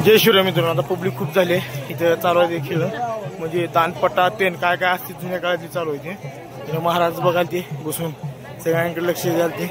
जय शिवराय मित्रांनो, आता पब्लिक खूप झाले इथं चालू आहे देखील, म्हणजे दानपट्टा तेन काय काय असते जुन्या काळात चालू आहे ते महाराज बघाल ते बसून सगळ्यांकडे लक्ष द्याल ते.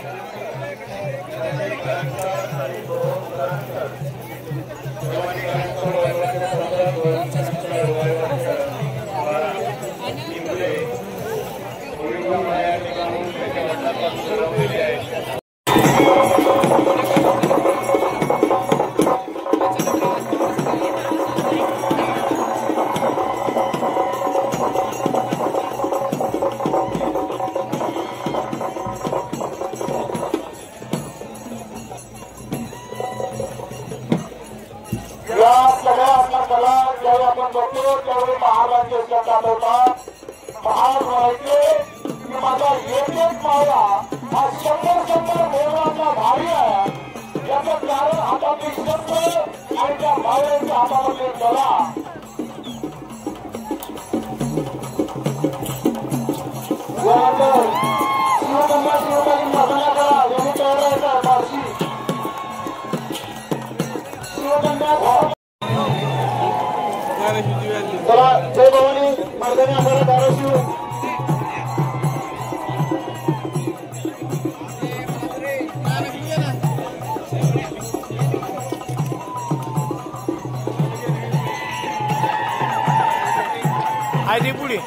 आयडी पुढे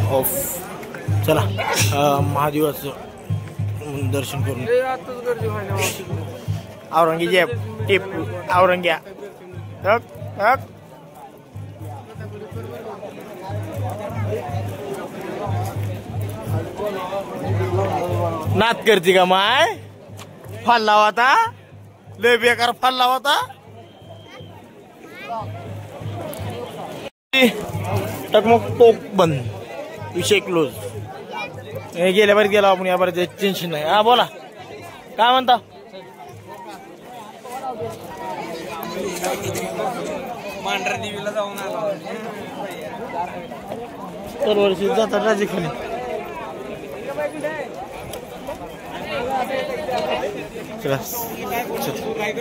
ऑफ. चला महादेवाचं दर्शन करून औरंगजेब टिपू औरंग्या नात करते का माय? फाल लावाता लय बेकार फाल लावाता. टकमक टोक बंद, विषय क्लोज. गेल्या बारीत गेला आपण, या बारीत टेन्शन नाही. हा बोला, काय म्हणता? मांढरा देवीला जाऊन आला दरवर्षी जातात राजे खाली.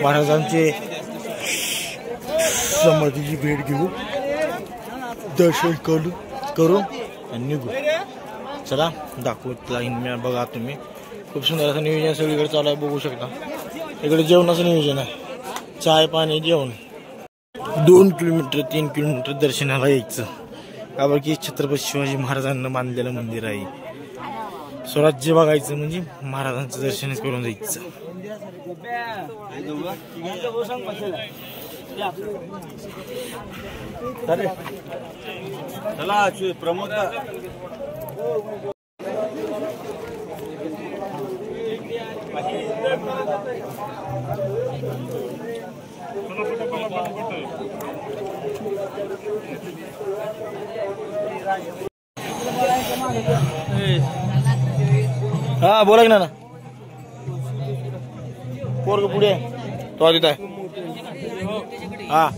महाराजांचे समाधीची भेट घेऊ, दर्शन करू आणि निघू. चला दाखवत बघा तुम्ही, खूप सुंदर असं नियोजन सगळीकडे चालू आहे, बघू शकता. इकडे जेवणाचं नियोजन आहे, चाय पाणी जेवण. 2 किलोमीटर 3 किलोमीटर दर्शनाला यायचं, कारण की छत्रपती शिवाजी महाराजांना बांधलेलं मंदिर आहे. स्वराज्य बघायचं म्हणजे महाराजांचं दर्शनच करून जायचं. चला प्रमोद हा बोला की ना पोरग पुढे तो तिथं आहे. हा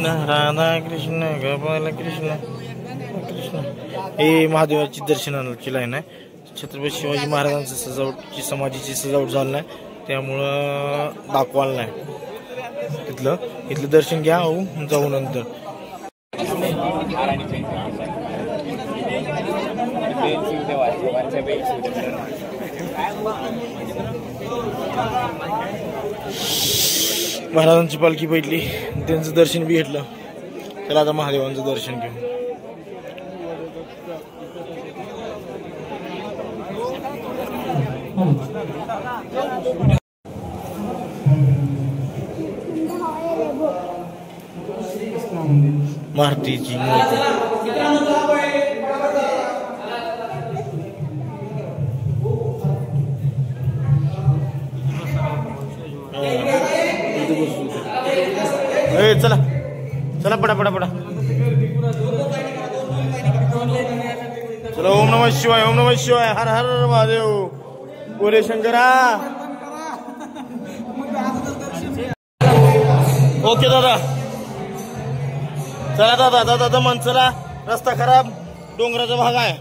कृष्ण राधा कृष्ण गोपाल कृष्ण कृष्ण. हे महादेवाची दर्शनाची लाईन आहे. छत्रपती शिवाजी महाराजांचं सजावटची समाधीची सजावट झाली नाही त्यामुळं दाखवायला नाही. इथलं दर्शन घ्या जाऊ नंतर. महाराजांची पालखी भेटली त्यांचं दर्शन बी घेतलं. चला आता महादेवांचं दर्शन घेऊ. मारुतीची मूर्ती चला चला पडा पडा पडा चला. ओम नमः शिवाय ओम नमः शिवाय हर हर महादेव बोले शंकरा. ओके दादा चला दादा दादा दमन चला. रस्ता खराब डोंगराचा भाग आहे.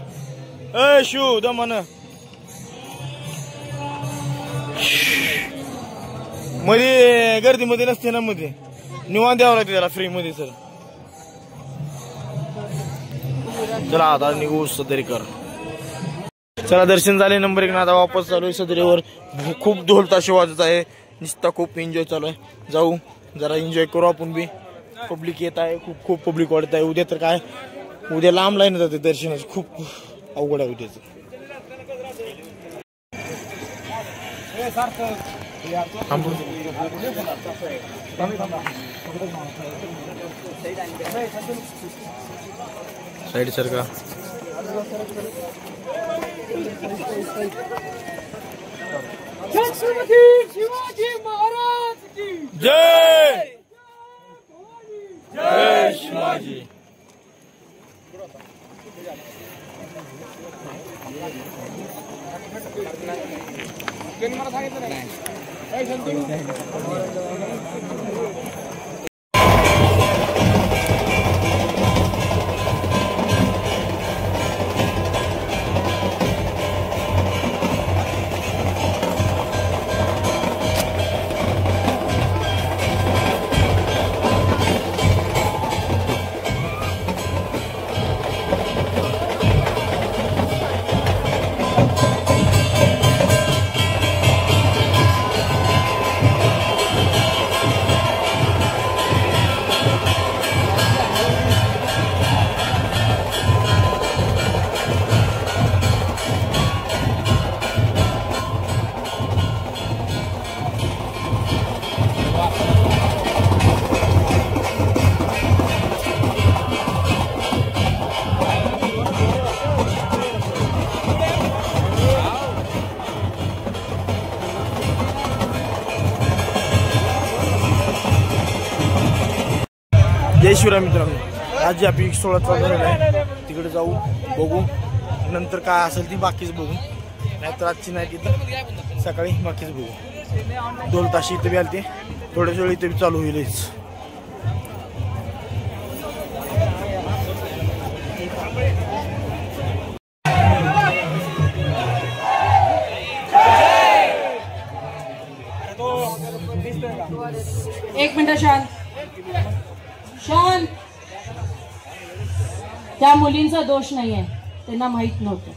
अ शिव दमन मध्ये गर्दीमध्ये नसते ना मध्ये निवांत द्यावं लागते त्याला फ्री मध्ये. सर चला आता निघू सदरीकर. चला दर्शन झाले नंबर 1. आता वापस चालू आहे सदरीवर. खूप ढोल ताशे वाजत आहे. नुसता खूप एन्जॉय चालू आहे. जाऊ जरा एन्जॉय करू आपण बी. पब्लिक येत आहे. खूप पब्लिक वाढत आहे. उद्या तर काय उद्या लांब लाईन जाते दर्शनाची. खूप अवघड आहे उद्याचं. साइड सर का छत्रपती शिवाजी महाराज की जय जय शिवाजी. मला सांगितलं नाही. जय शिवराय मित्रांनो. आज जी आपली 16 चालू आहे तिकडे जाऊ बघू. नंतर काय असेल ती बाकीच बघू. नाहीतर आजची नाही तिथं सकाळी बाकीच बघू. ढोल ताशी इथे बी आलते. थोड्याच वेळ इथे बी चालू होईलच. एक मिनिट शांत शांत. त्या मुलींचा दोष नाहीये. त्यांना माहित नव्हतं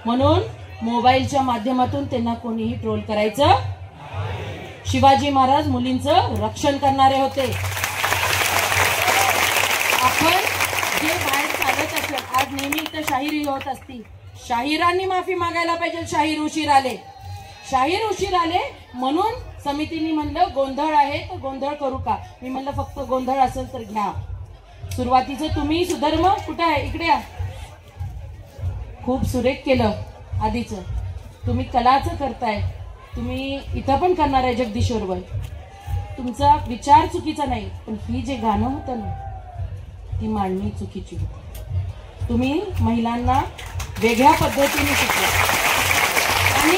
म्हणून मोबाईलच्या माध्यमातून त्यांना कोणीही ट्रोल करायचं. शिवाजी महाराज मुलींचं रक्षण करणारे होते. आपण जे बाहेर चालत असेल आज नेहमी इथं शाहिरी होत असती. शाहिरांनी माफी मागायला पाहिजे. शाहीर उशीर आले म्हणून समितीने म्हणलं गोंधळ आहे तर गोंधळ करू का. मी म्हणलं फक्त गोंधळ असेल तर घ्या. सुरुवातीचं तुम्ही सुधर्म कुठे आहे इकडे या. खूप सुरेख केलं आधीच. तुम्ही कलाचं करताय. तुम्ही इथं पण करणार आहे जगदीश्वरवर. तुमचा विचार चुकीचा नाही पण ही जे गाणं होतं ना ती मांडणी चुकीची होती. तुम्ही महिलांना वेगळ्या पद्धतीने शिकवा आणि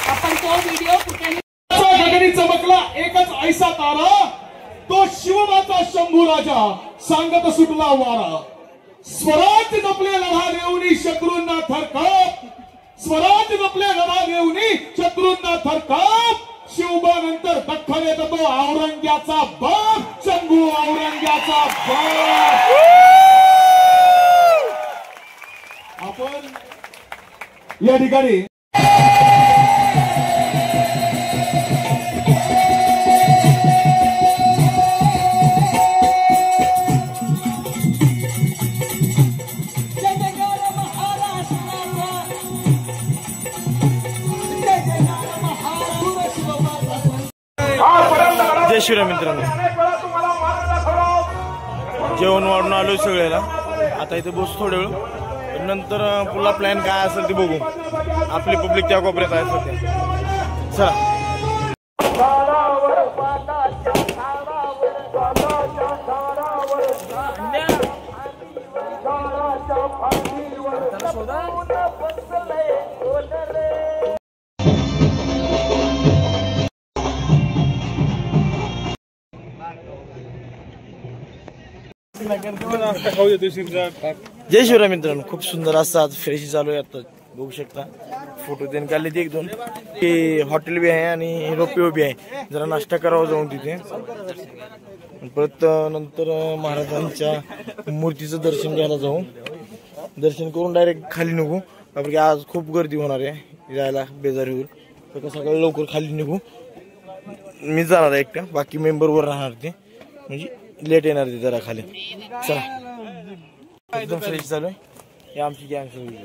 आपण तो व्हिडिओ कुठे गगनी चमकला एकच ऐसा तारा तो शिवबाचा शंभू राजा सांगत सुटला वारा. स्वराज जपले लढा देऊनी शत्रूंना थरकाप. स्वराज जपले लढा देऊनी शत्रूंना थरकाप. शिवबानंतर दख्खन येतो तो औरंग्याचा बाप शंभू औरंग्याचा बाप. आपण या ठिकाणी जय श्रीराम मित्रांनो, जेवण वाढून आलो सगळ्याला. आता इथे बसू थोडे वेळ, नंतर पुन्हा प्लॅन काय असेल ते बघू. आपली पब्लिक त्या कोपऱ्यात आहे सध्या. चला. जय शिवराय मित्रांनो, खूप सुंदर असं आज फ्रेश चालू आहे. आता बघू शकता फोटो त्यांनी काढले ते 1-2. ते हॉटेल बी आहे आणि रोपवे बी आहे. जरा नाश्ता करावा जाऊन तिथे. परत नंतर महाराजांच्या मूर्तीचं दर्शन घ्यायला जाऊ. दर्शन करून डायरेक्ट खाली निघू, कारण की आज खूप गर्दी होणार आहे. जायला बेजार होईल. तर सकाळी लवकर खाली निघू. मी जाणार आहे एकटा, बाकी मेंबर वर राहणार ते, म्हणजे लेट येणार ते जरा खाली. चला, एकदम फ्रेश चालू आहे. हे आमची गँग सगळी.